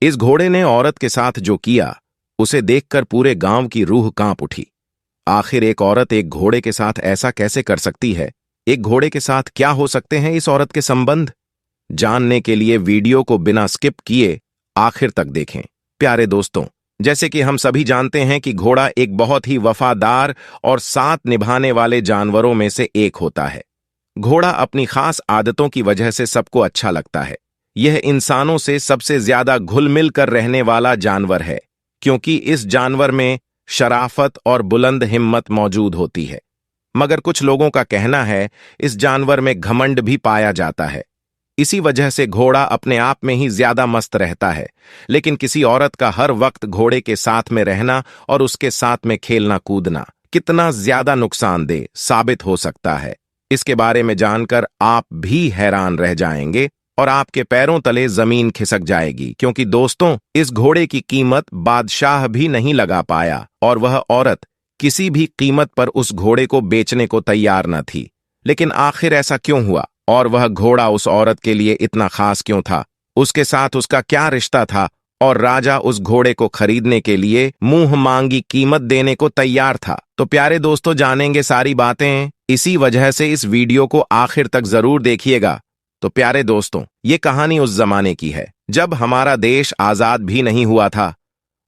इस घोड़े ने औरत के साथ जो किया उसे देखकर पूरे गांव की रूह कांप उठी। आखिर एक औरत एक घोड़े के साथ ऐसा कैसे कर सकती है? एक घोड़े के साथ क्या हो सकते हैं इस औरत के संबंध? जानने के लिए वीडियो को बिना स्किप किए आखिर तक देखें। प्यारे दोस्तों, जैसे कि हम सभी जानते हैं कि घोड़ा एक बहुत ही वफादार और साथ निभाने वाले जानवरों में से एक होता है। घोड़ा अपनी खास आदतों की वजह से सबको अच्छा लगता है। यह इंसानों से सबसे ज्यादा घुल मिल कर रहने वाला जानवर है, क्योंकि इस जानवर में शराफत और बुलंद हिम्मत मौजूद होती है। मगर कुछ लोगों का कहना है इस जानवर में घमंड भी पाया जाता है। इसी वजह से घोड़ा अपने आप में ही ज्यादा मस्त रहता है, लेकिन किसी औरत का हर वक्त घोड़े के साथ में रहना और उसके साथ में खेलना कूदना कितना ज्यादा नुकसानदेह साबित हो सकता है, इसके बारे में जानकर आप भी हैरान रह जाएंगे और आपके पैरों तले जमीन खिसक जाएगी। क्योंकि दोस्तों, इस घोड़े की कीमत बादशाह भी नहीं लगा पाया और वह औरत किसी भी कीमत पर उस घोड़े को बेचने को तैयार न थी। लेकिन आखिर ऐसा क्यों हुआ और वह घोड़ा उस औरत के लिए इतना खास क्यों था? उसके साथ उसका क्या रिश्ता था और राजा उस घोड़े को खरीदने के लिए मुंह मांगी कीमत देने को तैयार था? तो प्यारे दोस्तों, जानेंगे सारी बातें। इसी वजह से इस वीडियो को आखिर तक जरूर देखिएगा। तो प्यारे दोस्तों, ये कहानी उस जमाने की है जब हमारा देश आजाद भी नहीं हुआ था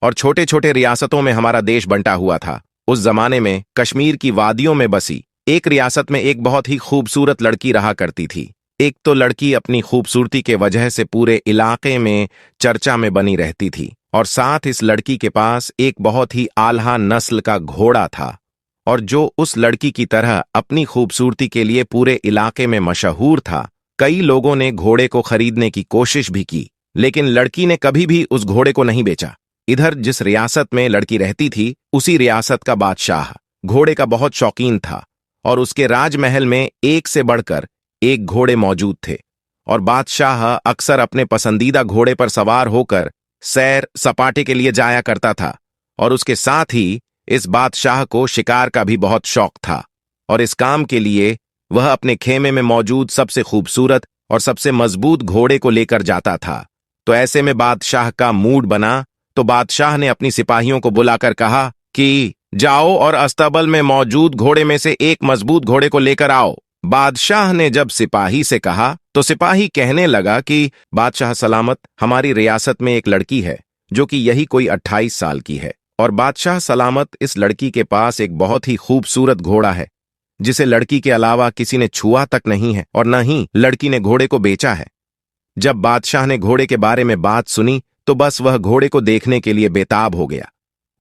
और छोटे छोटे रियासतों में हमारा देश बंटा हुआ था। उस जमाने में कश्मीर की वादियों में बसी एक रियासत में एक बहुत ही खूबसूरत लड़की रहा करती थी। एक तो लड़की अपनी खूबसूरती के वजह से पूरे इलाके में चर्चा में बनी रहती थी, और साथ इस लड़की के पास एक बहुत ही आल्हा नस्ल का घोड़ा था, और जो उस लड़की की तरह अपनी खूबसूरती के लिए पूरे इलाके में मशहूर था। कई लोगों ने घोड़े को खरीदने की कोशिश भी की, लेकिन लड़की ने कभी भी उस घोड़े को नहीं बेचा। इधर जिस रियासत में लड़की रहती थी, उसी रियासत का बादशाह घोड़े का बहुत शौकीन था, और उसके राजमहल में एक से बढ़कर एक घोड़े मौजूद थे। और बादशाह अक्सर अपने पसंदीदा घोड़े पर सवार होकर सैर सपाटे के लिए जाया करता था, और उसके साथ ही इस बादशाह को शिकार का भी बहुत शौक था, और इस काम के लिए वह अपने खेमे में मौजूद सबसे खूबसूरत और सबसे मजबूत घोड़े को लेकर जाता था। तो ऐसे में बादशाह का मूड बना, तो बादशाह ने अपनी सिपाहियों को बुलाकर कहा कि जाओ और अस्तबल में मौजूद घोड़े में से एक मजबूत घोड़े को लेकर आओ। बादशाह ने जब सिपाही से कहा तो सिपाही कहने लगा कि बादशाह सलामत, हमारी रियासत में एक लड़की है जो कि यही कोई 28 साल की है, और बादशाह सलामत, इस लड़की के पास एक बहुत ही खूबसूरत घोड़ा है जिसे लड़की के अलावा किसी ने छुआ तक नहीं है, और न ही लड़की ने घोड़े को बेचा है। जब बादशाह ने घोड़े के बारे में बात सुनी तो बस वह घोड़े को देखने के लिए बेताब हो गया।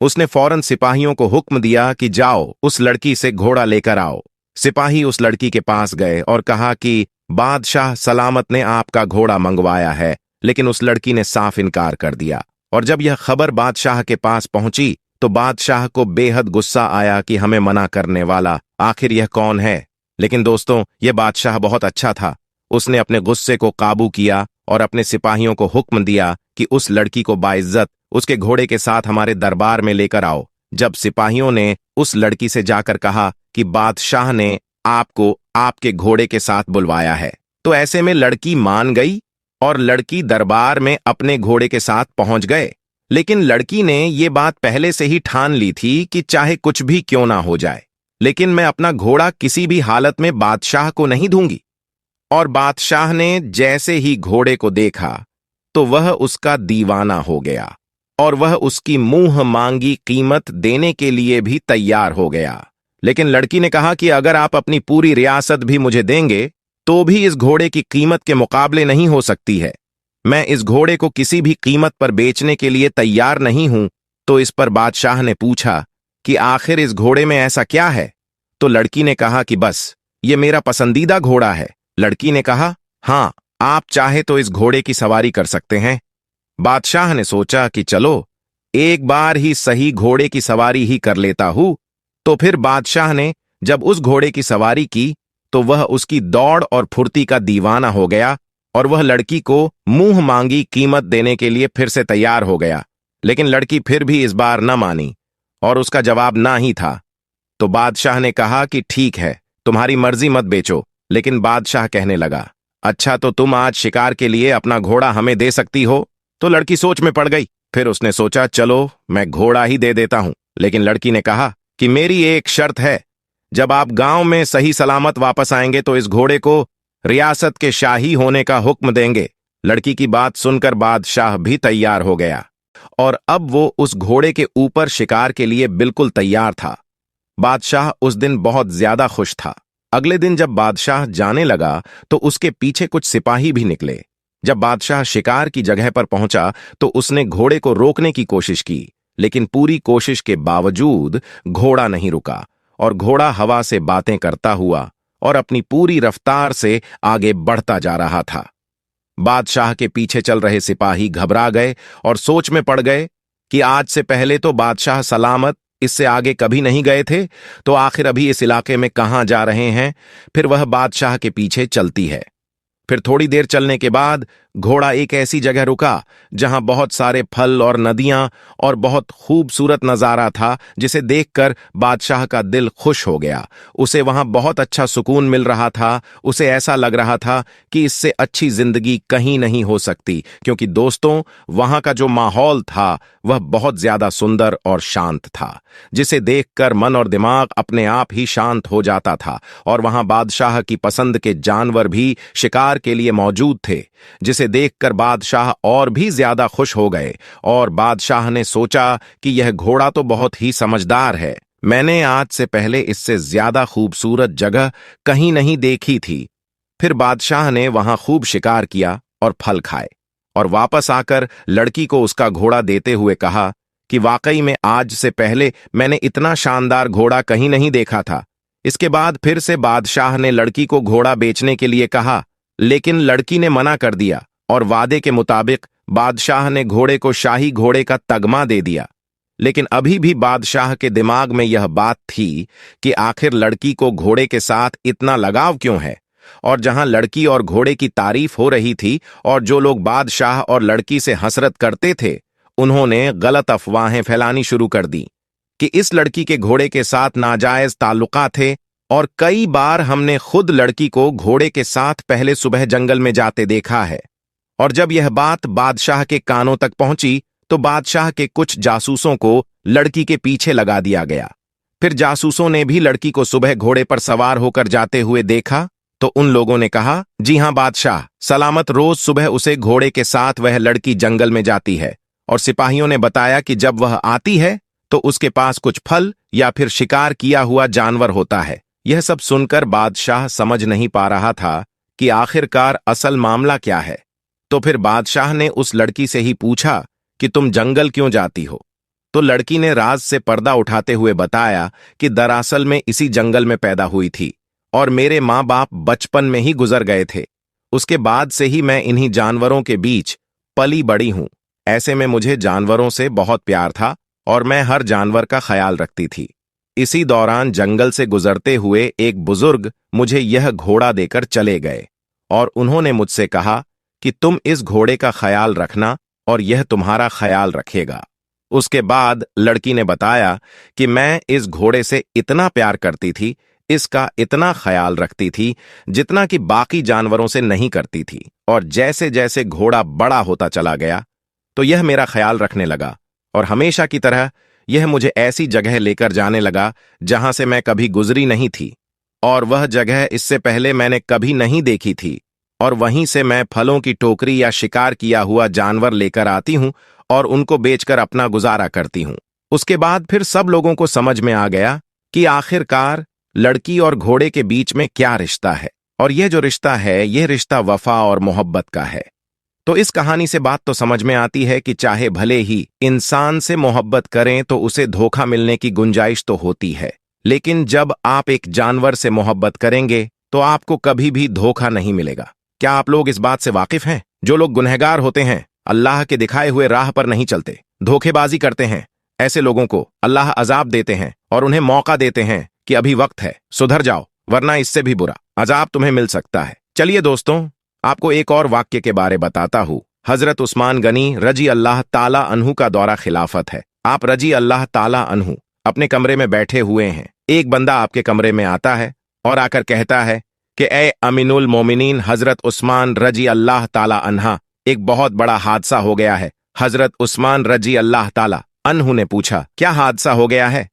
उसने फौरन सिपाहियों को हुक्म दिया कि जाओ उस लड़की से घोड़ा लेकर आओ। सिपाही उस लड़की के पास गए और कहा कि बादशाह सलामत ने आपका घोड़ा मंगवाया है, लेकिन उस लड़की ने साफ इनकार कर दिया। और जब यह खबर बादशाह के पास पहुंची तो बादशाह को बेहद गुस्सा आया कि हमें मना करने वाला आखिर यह कौन है। लेकिन दोस्तों, यह बादशाह बहुत अच्छा था। उसने अपने गुस्से को काबू किया और अपने सिपाहियों को हुक्म दिया कि उस लड़की को बाइज्जत उसके घोड़े के साथ हमारे दरबार में लेकर आओ। जब सिपाहियों ने उस लड़की से जाकर कहा कि बादशाह ने आपको आपके घोड़े के साथ बुलवाया है, तो ऐसे में लड़की मान गई और लड़की दरबार में अपने घोड़े के साथ पहुंच गए। लेकिन लड़की ने ये बात पहले से ही ठान ली थी कि चाहे कुछ भी क्यों ना हो जाए, लेकिन मैं अपना घोड़ा किसी भी हालत में बादशाह को नहीं दूंगी। और बादशाह ने जैसे ही घोड़े को देखा तो वह उसका दीवाना हो गया, और वह उसकी मुंह मांगी कीमत देने के लिए भी तैयार हो गया। लेकिन लड़की ने कहा कि अगर आप अपनी पूरी रियासत भी मुझे देंगे तो भी इस घोड़े की कीमत के मुकाबले नहीं हो सकती है। मैं इस घोड़े को किसी भी कीमत पर बेचने के लिए तैयार नहीं हूं। तो इस पर बादशाह ने पूछा कि आखिर इस घोड़े में ऐसा क्या है? तो लड़की ने कहा कि बस ये मेरा पसंदीदा घोड़ा है। लड़की ने कहा, हां, आप चाहे तो इस घोड़े की सवारी कर सकते हैं। बादशाह ने सोचा कि चलो एक बार ही सही घोड़े की सवारी ही कर लेता हूं। तो फिर बादशाह ने जब उस घोड़े की सवारी की तो वह उसकी दौड़ और फुर्ती का दीवाना हो गया, और वह लड़की को मुंह मांगी कीमत देने के लिए फिर से तैयार हो गया। लेकिन लड़की फिर भी इस बार न मानी और उसका जवाब ना ही था। तो बादशाह ने कहा कि ठीक है, तुम्हारी मर्जी, मत बेचो। लेकिन बादशाह कहने लगा, अच्छा तो तुम आज शिकार के लिए अपना घोड़ा हमें दे सकती हो, तो लड़की सोच में पड़ गई। फिर उसने सोचा चलो मैं घोड़ा ही दे देता हूं। लेकिन लड़की ने कहा कि मेरी एक शर्त है, जब आप गांव में सही सलामत वापस आएंगे तो इस घोड़े को रियासत के शाही होने का हुक्म देंगे। लड़की की बात सुनकर बादशाह भी तैयार हो गया और अब वो उस घोड़े के ऊपर शिकार के लिए बिल्कुल तैयार था। बादशाह उस दिन बहुत ज्यादा खुश था। अगले दिन जब बादशाह जाने लगा तो उसके पीछे कुछ सिपाही भी निकले। जब बादशाह शिकार की जगह पर पहुंचा तो उसने घोड़े को रोकने की कोशिश की, लेकिन पूरी कोशिश के बावजूद घोड़ा नहीं रुका और घोड़ा हवा से बातें करता हुआ और अपनी पूरी रफ्तार से आगे बढ़ता जा रहा था। बादशाह के पीछे चल रहे सिपाही घबरा गए और सोच में पड़ गए कि आज से पहले तो बादशाह सलामत इससे आगे कभी नहीं गए थे, तो आखिर अभी इस इलाके में कहां जा रहे हैं। फिर वह बादशाह के पीछे चलती है। फिर थोड़ी देर चलने के बाद घोड़ा एक ऐसी जगह रुका जहां बहुत सारे फल और नदियां और बहुत खूबसूरत नजारा था, जिसे देखकर बादशाह का दिल खुश हो गया। उसे वहां बहुत अच्छा सुकून मिल रहा था। उसे ऐसा लग रहा था कि इससे अच्छी जिंदगी कहीं नहीं हो सकती, क्योंकि दोस्तों वहां का जो माहौल था वह बहुत ज्यादा सुंदर और शांत था, जिसे देखकर मन और दिमाग अपने आप ही शांत हो जाता था। और वहां बादशाह की पसंद के जानवर भी शिकार के लिए मौजूद थे, जिसे देखकर बादशाह और भी ज्यादा खुश हो गए। और बादशाह ने सोचा कि यह घोड़ा तो बहुत ही समझदार है, मैंने आज से पहले इससे ज्यादा खूबसूरत जगह कहीं नहीं देखी थी। फिर बादशाह ने वहां खूब शिकार किया और फल खाए और वापस आकर लड़की को उसका घोड़ा देते हुए कहा कि वाकई में आज से पहले मैंने इतना शानदार घोड़ा कहीं नहीं देखा था। इसके बाद फिर से बादशाह ने लड़की को घोड़ा बेचने के लिए कहा, लेकिन लड़की ने मना कर दिया और वादे के मुताबिक बादशाह ने घोड़े को शाही घोड़े का तगमा दे दिया। लेकिन अभी भी बादशाह के दिमाग में यह बात थी कि आखिर लड़की को घोड़े के साथ इतना लगाव क्यों है। और जहां लड़की और घोड़े की तारीफ हो रही थी और जो लोग बादशाह और लड़की से हसरत करते थे, उन्होंने गलत अफवाहें फैलानी शुरू कर दी कि इस लड़की के घोड़े के साथ नाजायज ताल्लुका थे। और कई बार हमने खुद लड़की को घोड़े के साथ पहले सुबह जंगल में जाते देखा है। और जब यह बात बादशाह के कानों तक पहुंची तो बादशाह के कुछ जासूसों को लड़की के पीछे लगा दिया गया। फिर जासूसों ने भी लड़की को सुबह घोड़े पर सवार होकर जाते हुए देखा तो उन लोगों ने कहा, जी हां बादशाह, सलामत रोज सुबह उसे घोड़े के साथ वह लड़की जंगल में जाती है। और सिपाहियों ने बताया कि जब वह आती है तो उसके पास कुछ फल या फिर शिकार किया हुआ जानवर होता है। यह सब सुनकर बादशाह समझ नहीं पा रहा था कि आखिरकार असल मामला क्या है। तो फिर बादशाह ने उस लड़की से ही पूछा कि तुम जंगल क्यों जाती हो। तो लड़की ने राज से पर्दा उठाते हुए बताया कि दरअसल में इसी जंगल में पैदा हुई थी और मेरे माँ बाप बचपन में ही गुजर गए थे। उसके बाद से ही मैं इन्हीं जानवरों के बीच पली बड़ी हूं। ऐसे में मुझे जानवरों से बहुत प्यार था और मैं हर जानवर का ख्याल रखती थी। इसी दौरान जंगल से गुजरते हुए एक बुजुर्ग मुझे यह घोड़ा देकर चले गए और उन्होंने मुझसे कहा कि तुम इस घोड़े का ख्याल रखना और यह तुम्हारा ख्याल रखेगा। उसके बाद लड़की ने बताया कि मैं इस घोड़े से इतना प्यार करती थी, इसका इतना ख्याल रखती थी जितना कि बाकी जानवरों से नहीं करती थी। और जैसे जैसे घोड़ा बड़ा होता चला गया तो यह मेरा ख्याल रखने लगा और हमेशा की तरह यह मुझे ऐसी जगह लेकर जाने लगा जहां से मैं कभी गुजरी नहीं थी और वह जगह इससे पहले मैंने कभी नहीं देखी थी। और वहीं से मैं फलों की टोकरी या शिकार किया हुआ जानवर लेकर आती हूं और उनको बेचकर अपना गुजारा करती हूं। उसके बाद फिर सब लोगों को समझ में आ गया कि आखिरकार लड़की और घोड़े के बीच में क्या रिश्ता है, और यह जो रिश्ता है यह रिश्ता वफा और मोहब्बत का है। तो इस कहानी से बात तो समझ में आती है कि चाहे भले ही इंसान से मोहब्बत करें तो उसे धोखा मिलने की गुंजाइश तो होती है, लेकिन जब आप एक जानवर से मोहब्बत करेंगे तो आपको कभी भी धोखा नहीं मिलेगा। क्या आप लोग इस बात से वाकिफ हैं? जो लोग गुनहगार होते हैं, अल्लाह के दिखाए हुए राह पर नहीं चलते, धोखेबाजी करते हैं, ऐसे लोगों को अल्लाह अजाब देते हैं और उन्हें मौका देते हैं कि अभी वक्त है, सुधर जाओ, वरना इससे भी बुरा अजाब तुम्हें मिल सकता है। चलिए दोस्तों, आपको एक और वाक्य के बारे बताता हूँ। हजरत उस्मान गनी रजी अल्लाह ताला अन्हु का दौरा खिलाफत है। आप रजी अल्लाह ताला अन्हु अपने कमरे में बैठे हुए हैं। एक बंदा आपके कमरे में आता है और आकर कहता है कि ए अमीनुल मोमिनीन हजरत उस्मान रजी अल्लाह ताला अन्हा, एक बहुत बड़ा हादसा हो गया है। हजरत उस्मान रजी अल्लाह ताला अन्हु ने पूछा, क्या हादसा हो गया है?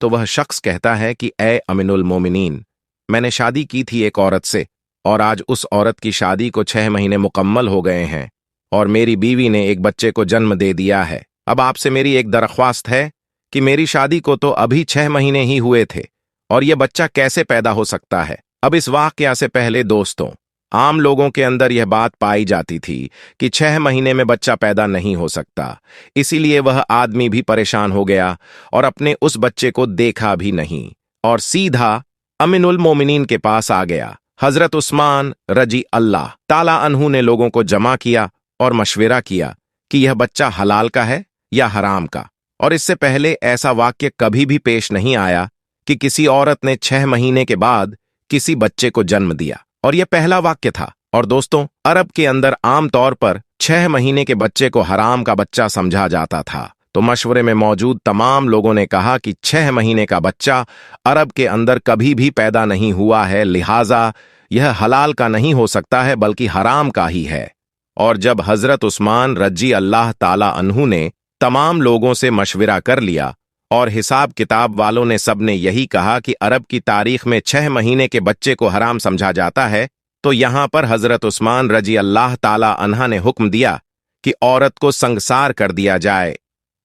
तो वह शख्स कहता है कि ए अमीनुल मोमिनीन, मैंने शादी की थी एक औरत से, और आज उस औरत की शादी को 6 महीने मुकम्मल हो गए हैं, और मेरी बीवी ने एक बच्चे को जन्म दे दिया है। अब आपसे मेरी एक दरख्वास्त है कि मेरी शादी को तो अभी 6 महीने ही हुए थे, और यह बच्चा कैसे पैदा हो सकता है? अब इस वाकया से पहले दोस्तों, आम लोगों के अंदर यह बात पाई जाती थी कि 6 महीने में बच्चा पैदा नहीं हो सकता। इसीलिए वह आदमी भी परेशान हो गया और अपने उस बच्चे को देखा भी नहीं, और सीधा अमीनुल मोमिनीन के पास आ गया। हजरत उस्मान रजी अल्लाह ताला अन्हु ने लोगों को जमा किया और मशविरा किया कि यह बच्चा हलाल का है या हराम का। और इससे पहले ऐसा वाक्य कभी भी पेश नहीं आया कि किसी औरत ने 6 महीने के बाद किसी बच्चे को जन्म दिया, और यह पहला वाक्य था। और दोस्तों, अरब के अंदर आम तौर पर 6 महीने के बच्चे को हराम का बच्चा समझा जाता था। तो मशवरे में मौजूद तमाम लोगों ने कहा कि 6 महीने का बच्चा अरब के अंदर कभी भी पैदा नहीं हुआ है, लिहाजा यह हलाल का नहीं हो सकता है बल्कि हराम का ही है। और जब हजरत उस्मान रजी अल्लाह ताला अन्हु ने तमाम लोगों से मशविरा कर लिया और हिसाब किताब वालों ने सबने यही कहा कि अरब की तारीख में 6 महीने के बच्चे को हराम समझा जाता है, तो यहां पर हजरत उस्मान रजी अल्लाह ताला अन्हा ने हुक्म दिया कि औरत को संगसार कर दिया जाए।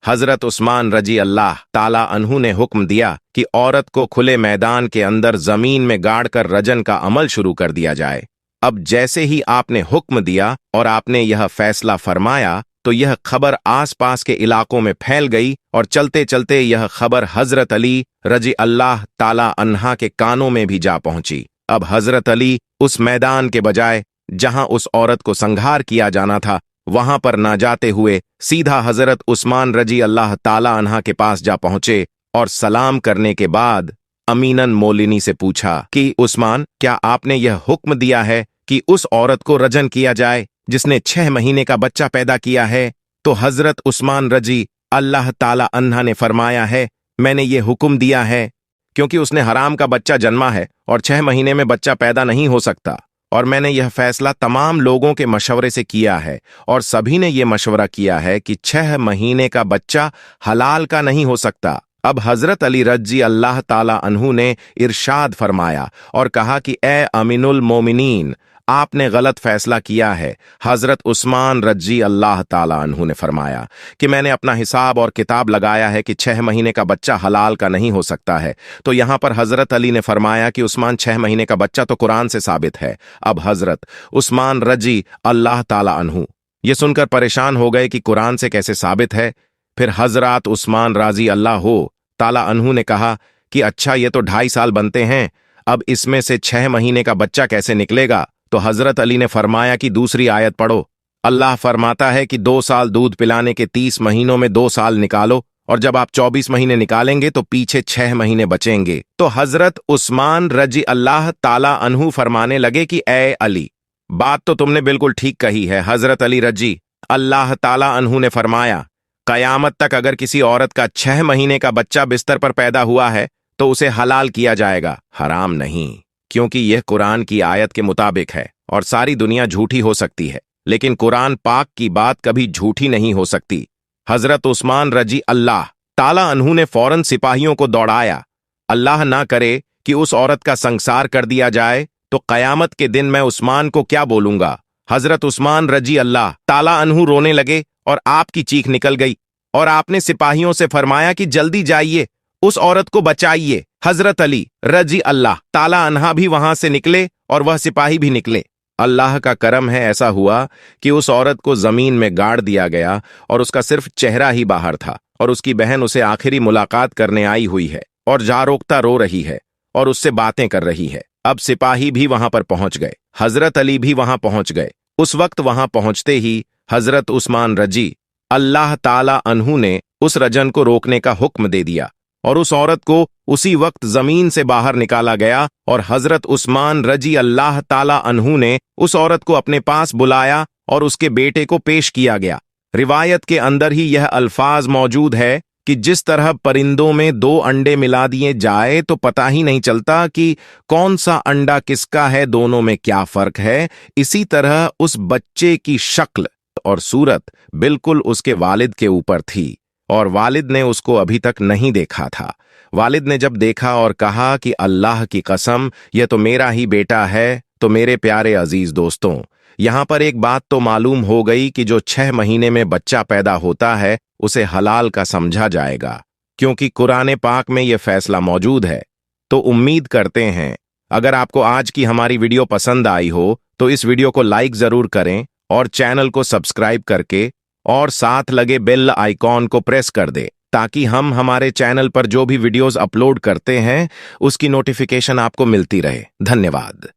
हजरत उस्मान रजी अल्लाह ताला अन्हु ने हुक्म दिया कि औरत को खुले मैदान के अंदर जमीन में गाड़कर रजन का अमल शुरू कर दिया जाए। अब जैसे ही आपने हुक्म दिया और आपने यह फैसला फरमाया, तो यह खबर आसपास के इलाकों में फैल गई, और चलते चलते यह खबर हजरत अली रजी अल्लाह ताला अन्हा के कानों में भी जा पहुंची। अब हजरत अली उस मैदान के बजाय जहां उस औरत को संहार किया जाना था, वहां पर ना जाते हुए सीधा हजरत उस्मान रजी अल्लाह ताला अन्हा के पास जा पहुंचे और सलाम करने के बाद अमीनन मोलिनी से पूछा कि उस्मान, क्या आपने यह हुक्म दिया है कि उस औरत को रजन किया जाए जिसने 6 महीने का बच्चा पैदा किया है? तो हजरत उस्मान रजी अल्लाह ताला अन्हा ने फरमाया है, मैंने ये हुक्म दिया है क्योंकि उसने हराम का बच्चा जन्मा है और 6 महीने में बच्चा पैदा नहीं हो सकता, और मैंने यह फैसला तमाम लोगों के मशवरे से किया है, और सभी ने यह मशवरा किया है कि 6 महीने का बच्चा हलाल का नहीं हो सकता। अब हजरत अली रजी अल्लाह ताला अन्हु ने इरशाद फरमाया और कहा कि ए अमीनुल मोमिनीन, आपने गलत फैसला किया है। हजरत उस्मान रजी अल्लाह ताला अन्हु ने फरमाया कि मैंने अपना हिसाब और किताब लगाया है कि 6 महीने का बच्चा हलाल का नहीं हो सकता है। तो यहां पर हजरत अली ने फरमाया कि उस्मान, 6 महीने का बच्चा तो कुरान से साबित है। अब हजरत उस्मान रजी अल्लाह ताला अन्हु ये सुनकर परेशान हो गए कि कुरान से कैसे साबित है। फिर हजरत उस्मान राजी अल्लाह हो ताला अन्हु ने कहा कि अच्छा, ये तो 2.5 साल बनते हैं, अब इसमें से 6 महीने का बच्चा कैसे निकलेगा? तो हजरत अली ने फरमाया कि दूसरी आयत पढ़ो। अल्लाह फरमाता है कि 2 साल दूध पिलाने के 30 महीनों में 2 साल निकालो, और जब आप 24 महीने निकालेंगे तो पीछे 6 महीने बचेंगे। तो हजरत उस्मान रजी अल्लाह ताला अन्हु फरमाने लगे कि ए अली, बात तो तुमने बिल्कुल ठीक कही है। हजरत अली रजी अल्लाह ताला अन्हु ने फरमाया, कयामत तक अगर किसी औरत का 6 महीने का बच्चा बिस्तर पर पैदा हुआ है तो उसे हलाल किया जाएगा, हराम नहीं, क्योंकि यह कुरान की आयत के मुताबिक है। और सारी दुनिया झूठी हो सकती है, लेकिन कुरान पाक की बात कभी झूठी नहीं हो सकती। हजरत उस्मान रजी अल्लाह ताला अन्हु ने फौरन सिपाहियों को दौड़ाया। अल्लाह ना करे कि उस औरत का संसार कर दिया जाए, तो कयामत के दिन मैं उस्मान को क्या बोलूंगा। हजरत उस्मान रजी अल्लाह ताला अन्हु रोने लगे और आपकी चीख निकल गई, और आपने सिपाहियों से फरमाया कि जल्दी जाइए, उस औरत को बचाइए। हजरत अली रजी अल्लाह ताला अन्हा भी वहां से निकले और वह सिपाही भी निकले। अल्लाह का करम है, ऐसा हुआ कि उस औरत को जमीन में गाड़ दिया गया और उसका सिर्फ चेहरा ही बाहर था, और उसकी बहन उसे आखिरी मुलाकात करने आई हुई है और जारोकता रो रही है और उससे बातें कर रही है। अब सिपाही भी वहां पर पहुंच गए, हजरत अली भी वहां पहुंच गए। उस वक्त वहां पहुंचते ही हजरत उस्मान रजी अल्लाह ताला अन्हु ने उस रजन को रोकने का हुक्म दे दिया, और उस औरत को उसी वक्त जमीन से बाहर निकाला गया, और हजरत उस्मान रजी अल्लाह ताला अन्हु ने उस औरत को अपने पास बुलाया और उसके बेटे को पेश किया गया। रिवायत के अंदर ही यह अल्फाज मौजूद है कि जिस तरह परिंदों में 2 अंडे मिला दिए जाए तो पता ही नहीं चलता कि कौन सा अंडा किसका है, दोनों में क्या फर्क है, इसी तरह उस बच्चे की शक्ल और सूरत बिल्कुल उसके वालिद के ऊपर थी और वालिद ने उसको अभी तक नहीं देखा था। वालिद ने जब देखा और कहा कि अल्लाह की कसम, यह तो मेरा ही बेटा है। तो मेरे प्यारे अजीज दोस्तों, यहाँ पर एक बात तो मालूम हो गई कि जो 6 महीने में बच्चा पैदा होता है उसे हलाल का समझा जाएगा, क्योंकि कुरान पाक में यह फैसला मौजूद है। तो उम्मीद करते हैं अगर आपको आज की हमारी वीडियो पसंद आई हो तो इस वीडियो को लाइक जरूर करें और चैनल को सब्सक्राइब करके और साथ लगे बेल आइकॉन को प्रेस कर दे, ताकि हम हमारे चैनल पर जो भी वीडियोस अपलोड करते हैं उसकी नोटिफिकेशन आपको मिलती रहे। धन्यवाद।